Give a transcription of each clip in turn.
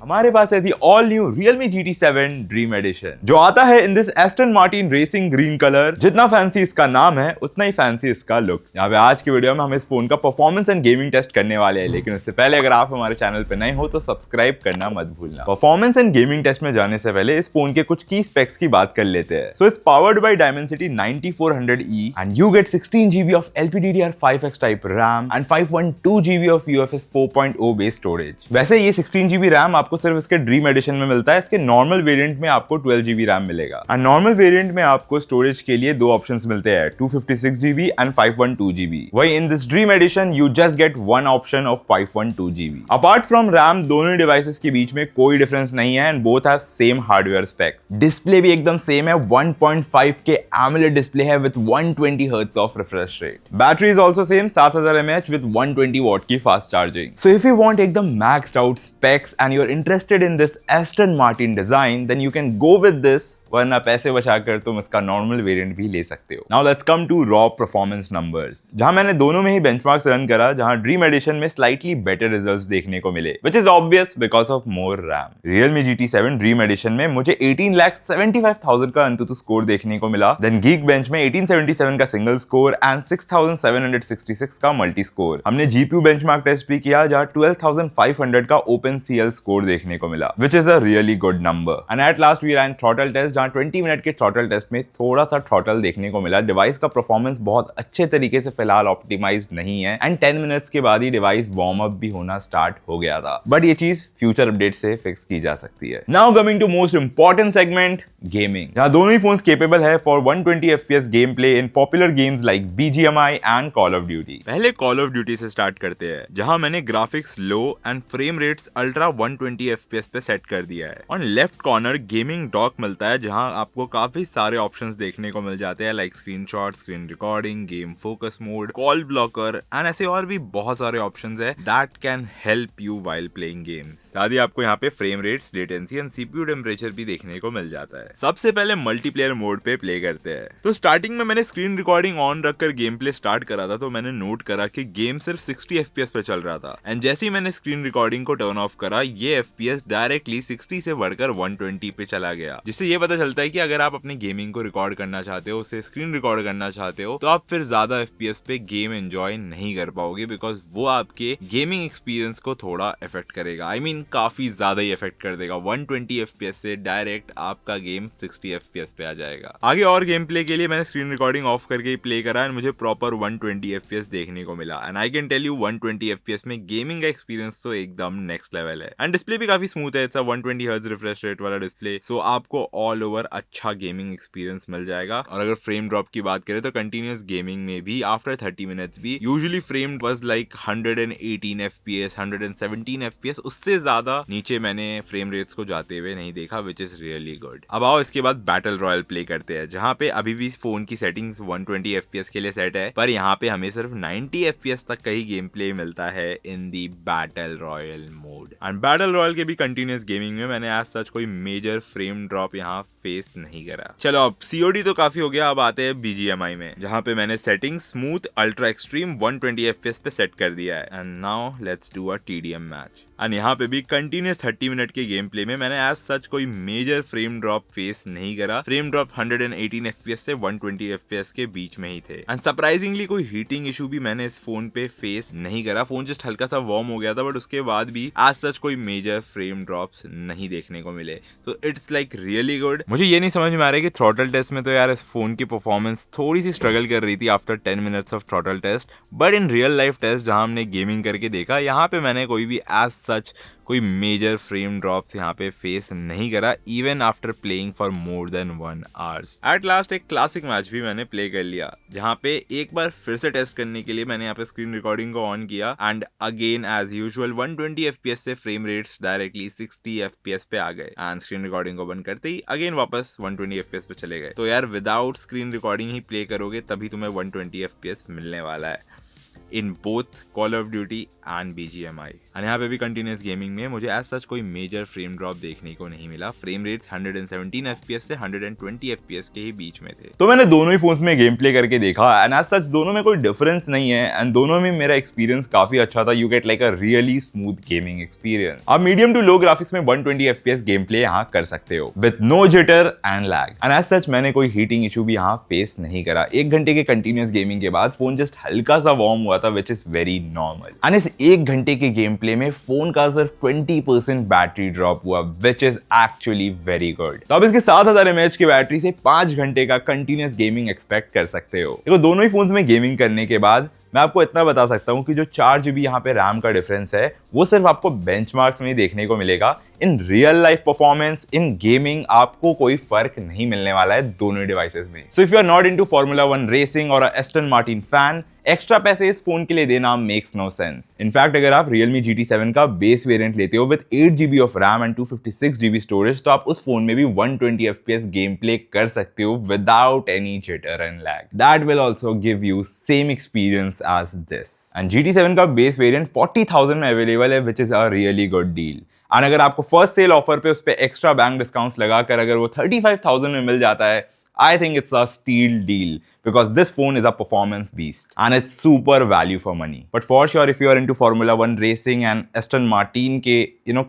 हमारे पास है the all new Realme GT7 Dream Edition जो आता है in this Aston Martin racing green colour. जितना फैंसी इसका नाम है उतना ही फैंसी इसका लुक। यहाँ पे आज की वीडियो में हम इस फोन का परफॉर्मेंस एंड गेमिंग टेस्ट करने वाले हैं, लेकिन उससे पहले अगर आप हमारे चैनल पे नए हो तो सब्सक्राइब करना मत भूलना। परफॉर्मेंस एंड गेमिंग टेस्ट में जाने से पहले इस फोन के कुछ की स्पेक्स की बात कर लेते हैं। So it's powered by Dimensity 9400E and you get 16GB of LPDDR5X type RAM and 512GB of UFS 4.0 base storage. वैसे ये 16GB रैम आपको सिर्फ इसके ड्रीम एडिशन में मिलता है। इसके नॉर्मल वेरिएंट में आपको 12GB रैम मिलेगा एंड नॉर्मल वेरिएंट में आपको स्टोरेज के लिए दो ऑप्शंस मिलते हैं, 256GB एंड 512GB। वही in this dream edition you just get one option of 512GB। Apart from RAM दोनों डिवाइसेस के बीच में कोई डिफरेंस नहीं है and both have same hardware specs. Display भी एकदम सेम है, 1.5 के AMOLED डिस्प्ले है with 120 hertz of refresh rate. Battery is also same 7000 mAh with 120 watt की fast charging. So if you want एकदम maxed out specs and you are interested in this Aston Martin design, then you can go with this, वरना पैसे बचाकर तुम इसका normal variant भी ले सकते हो। Now let's come to raw performance numbers, जहां मैंने दोनों में ही बेंचमार्क्स रन करा, जहां ड्रीम एडिशन में स्लाइटली बेटर रिजल्ट्स देखने को मिले, which is obvious because of more RAM. Realme GT7 dream edition में मुझे 18,75,000 का अंतुतु स्कोर देखने को मिला। देन Geekbench में 1877 का सिंगल स्कोर एंड 6,766 का मल्टी स्कोर। हमने GPU बेंचमार्क टेस्ट भी किया, जहां 12,500 का OpenCL स्कोर देखने को मिला, which is a really good number. And at last we ran throttle test, जहां 20 मिनट के थ्रॉटल टेस्ट में थोड़ा सा थ्रॉटल देखने को मिला। डिवाइस का परफॉर्मेंस बहुत अच्छे तरीके से फिलहाल ऑप्टिमाइज्ड नहीं है एंड 10 मिनट्स के बाद ही डिवाइस वार्म अप भी होना स्टार्ट हो गया था, बट ये चीज फ्यूचर अपडेट से फिक्स की जा सकती है। Now coming to most important segment, gaming, जहां दोनों ही फोन्स केपेबल है for 120 FPS game play in popular games like BGMI and call of duty. पहले कॉल ऑफ ड्यूटी से स्टार्ट करते हैं, जहां मैंने graphics low and frame rates ultra 120 FPS पे सेट कर दिया है। On left corner gaming dock मिलता है, जहां आपको काफी सारे ऑप्शंस देखने को मिल जाते हैं, like screenshot, screen recording, game focus mode, call blocker and ऐसे और भी बहुत सारे ऑप्शंस है that can help you while playing games. साथ ही आपको यहाँ पे frame rates, latency and CPU temperature भी देखने को मिल जाता है। सबसे पहले मल्टीप्लेयर मोड पे प्ले करते हैं। तो स्टार्टिंग में मैंने स्क्रीन रिकॉर्डिंग ऑन रखकर गेम प्ले स्टार्ट करा था, तो मैंने नोट करा कि गेम सिर्फ 60 FPS पे चल रहा था एंड जैसे ही मैंने स्क्रीन रिकॉर्डिंग को टर्न ऑफ करा, ये FPS डायरेक्टली 60 से बढ़कर 120 पे चला गया, जिससे ये पता चलता है कि अगर आप अपनी गेमिंग को रिकॉर्ड करना चाहते हो, उसे स्क्रीन रिकॉर्ड करना चाहते हो, तो आप फिर ज्यादा FPS पे गेम एंजॉय नहीं कर पाओगे, बिकॉज वो आपके गेमिंग एक्सपीरियंस को थोड़ा इफेक्ट करेगा। आई मीन काफी ज्यादा ही इफेक्ट कर देगा। 120 FPS से डायरेक्ट आपका गेम 60 FPS पे आ जाएगा। आगे और गेम प्ले के लिए मैंने स्क्रीन रिकॉर्डिंग ऑफ करके ही प्ले करा एंड मुझे प्रॉपर 120 FPS देखने को मिला and I can tell you 120 FPS में गेमिंग का एक्सपीरियंस तो एकदम नेक्स्ट लेवल है एंड डिस्प्ले भी काफी स्मूथ है। It's a 120 hertz refresh rate वाला डिस्प्ले, सो आपको ऑल ओवर अच्छा गेमिंग एक्सपीरियंस मिल जाएगा। और अगर फ्रेम ड्रॉप की बात करें तो कंटिन्यूअस गेमिंग में भी आफ्टर 30 मिनट्स भी usually frame was like 118 FPS, 117 FPS, उससे ज्यादा नीचे मैंने फ्रेम रेट्स को जाते हुए नहीं देखा, विच इज रियली गुड। अब आओ इसके बाद बैटल रॉयल प्ले करते हैं, जहां पे अभी भी फोन की सेटिंग्स 120 FPS के लिए सेट है, पर यहाँ पे हमें सिर्फ 90 FPS तक का ही गेम प्ले मिलता है in the battle royale mode. And battle royale के भी कंटिन्यूअस गेमिंग में मैंने आज सच कोई मेजर फ्रेम ड्रॉप यहाँ फेस नहीं करा। चलो अब COD तो काफी हो गया, अब आते हैं BGMI में, जहां पे मैंने setting smooth ultra extreme 120 FPS पे सेट कर दिया है and now let's do a TDM match. And यहाँ पे भी कंटिन्यूअस 30 मिनट के गेम प्ले में मैंने एज सच कोई मेजर फ्रेम ड्रॉप फेस नहीं करा। फ्रेम ड्रॉप 118 FPS से 120 FPS के बीच में ही थे एंड सरप्राइजिंगली कोई हीटिंग इशू भी मैंने इस फोन पे फेस नहीं करा। फोन जस्ट हल्का सा वार्म हो गया था, बट उसके बाद भी एज सच कोई मेजर फ्रेम ड्रॉप्स नहीं देखने को मिले, तो इट्स लाइक रियली गुड। मुझे ये नहीं समझ में आ रहा है कि थ्रॉटल टेस्ट में तो यार इस फोन की परफॉर्मेंस थोड़ी सी स्ट्रगल कर रही थी after 10 minutes of throttle test, but in real life test जहां हमने गेमिंग करके देखा, यहाँ पे मैंने कोई भी एज सच कोई मेजर फ्रेम ड्रॉप्स यहाँ पे फेस नहीं करा, even after playing for more than 1 hours. At last एक क्लासिक मैच भी मैंने प्ले कर लिया, जहाँ पे एक बार फिर से टेस्ट करने के लिए मैंने यहाँ पे स्क्रीन रिकॉर्डिंग को ऑन किया and again as usual 120 FPS से फ्रेम रेट्स डायरेक्टली 60 FPS पे आ गए एंड स्क्रीन रिकॉर्डिंग को बंद करते ही अगेन वापस 120 FPS पे चले गए। तो यार विदाउट स्क्रीन रिकॉर्डिंग ही प्ले करोगे तभी तुम्हें 120 FPS मिलने वाला है। In both call of duty and BGMI। और यहाँ पे भी कंटिन्यूस गेमिंग में मुझे एज सच कोई मेजर फ्रेम ड्रॉप देखने को नहीं मिला। फ्रेम रेट्स 117 FPS से 120 FPS के ही बीच में थे। तो मैंने दोनों ही फोन्स में गेम प्ले करके देखा एंड एज सच दोनों में कोई डिफरेंस नहीं है एंड दोनों में मेरा एक्सपीरियंस काफी अच्छा था। You get like a really smooth gaming experience. आप मीडियम टू लो ग्राफिक्स में 120 FPS गेम प्ले यहाँ कर सकते हो with no jitter and lag. And as such मैंने कोई हीटिंग इशू भी यहाँ फेस नहीं करा। 1 घंटे के कंटिन्यूस गेमिंग के बाद फोन जस्ट हल्का सा वार्म हुआ था, which is very normal. And इस 1 घंटे के गेम प्ले में फोन का सिर्फ 20% बैटरी ड्रॉप हुआ, which is actually very good. तो अब इसके 7000 mAh की बैटरी से 5 घंटे का कंटिन्यूस गेमिंग एक्सपेक्ट कर सकते हो। देखो दोनों ही फोन्स में गेमिंग करने के बाद मैं आपको इतना बता सकता हूं कि जो 4 GB यहाँ पे रैम का डिफरेंस है वो सिर्फ आपको बेंचमार्क्स में ही देखने को मिलेगा। इन real life performance, in gaming आपको कोई फर्क नहीं मिलने वाला है दोनों डिवाइसेस में। So if you are not into Formula 1 racing और एस्टन मार्टिन फैन, एक्स्ट्रा पैसे इस फोन के लिए देना मेक्स नो सेंस। इनफैक्ट अगर आप Realme GT7 का बेस वेरिएंट लेते हो with 8 GB of RAM and 256 GB storage, तो आप उस फोन में भी 120 FPS गेम प्ले कर सकते हो without any jitter and lag. That will also give you same experience as this. And GT7 का बेस वेरिएंट 40,000 में अवेलेबल है, which is a really good deal. And अगर आपको फर्स्ट सेल ऑफर पे उस पे एक्स्ट्रा बैंक डिस्काउंट्स लगाकर अगर वो 35,000 में मिल जाता है, I think it's a steal deal because this phone is a performance beast and it's super value for money. But for sure, if you are into Formula 1 racing and Aston Martin के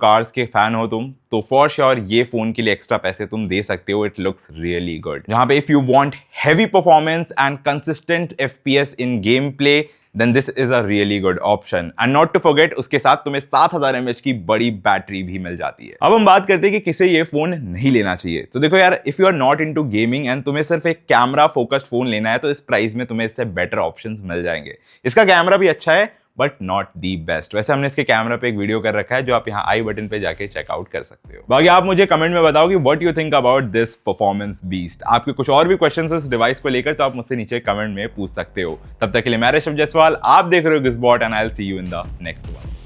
cars के fan हो तुम, तो for sure ये phone के लिए extra पैसे तुम दे सकते हो। It looks really good. जहाँ पे if you want heavy performance and consistent FPS in gameplay, then this is a really good option. And not to forget, उसके साथ तुम्हें 7000 mAh की बड़ी बैटरी भी मिल जाती है। अब हम बात करते हैं कि किसे ये फोन नहीं लेना चाहिए। तो देखो यार, if you are not into gaming and तुम्हें सिर्फ एक कैमरा फोकस्ड फोन लेना है, तो इस प्राइस में तुम्हें इससे बेटर ऑप्शंस मिल जाएंगे। इसका कैमरा भी अच्छा है बट नॉट दी बेस्ट। वैसे हमने इसके कैमरा पे एक वीडियो कर रखा है जो आप यहाँ आई बटन पे जाके चेकआउट कर सकते हो। बाकी आप मुझे कमेंट में बताओ कि what you think about this performance beast. आपके कुछ और भी क्वेश्चंस इस डिवाइस को लेकर तो आप मुझसे नीचे कमेंट में पूछ सकते हो। तब तक के लिए मैं ऋषभ जायसवाल, आप देख रहे हो Gizbot and I will see you in the next one.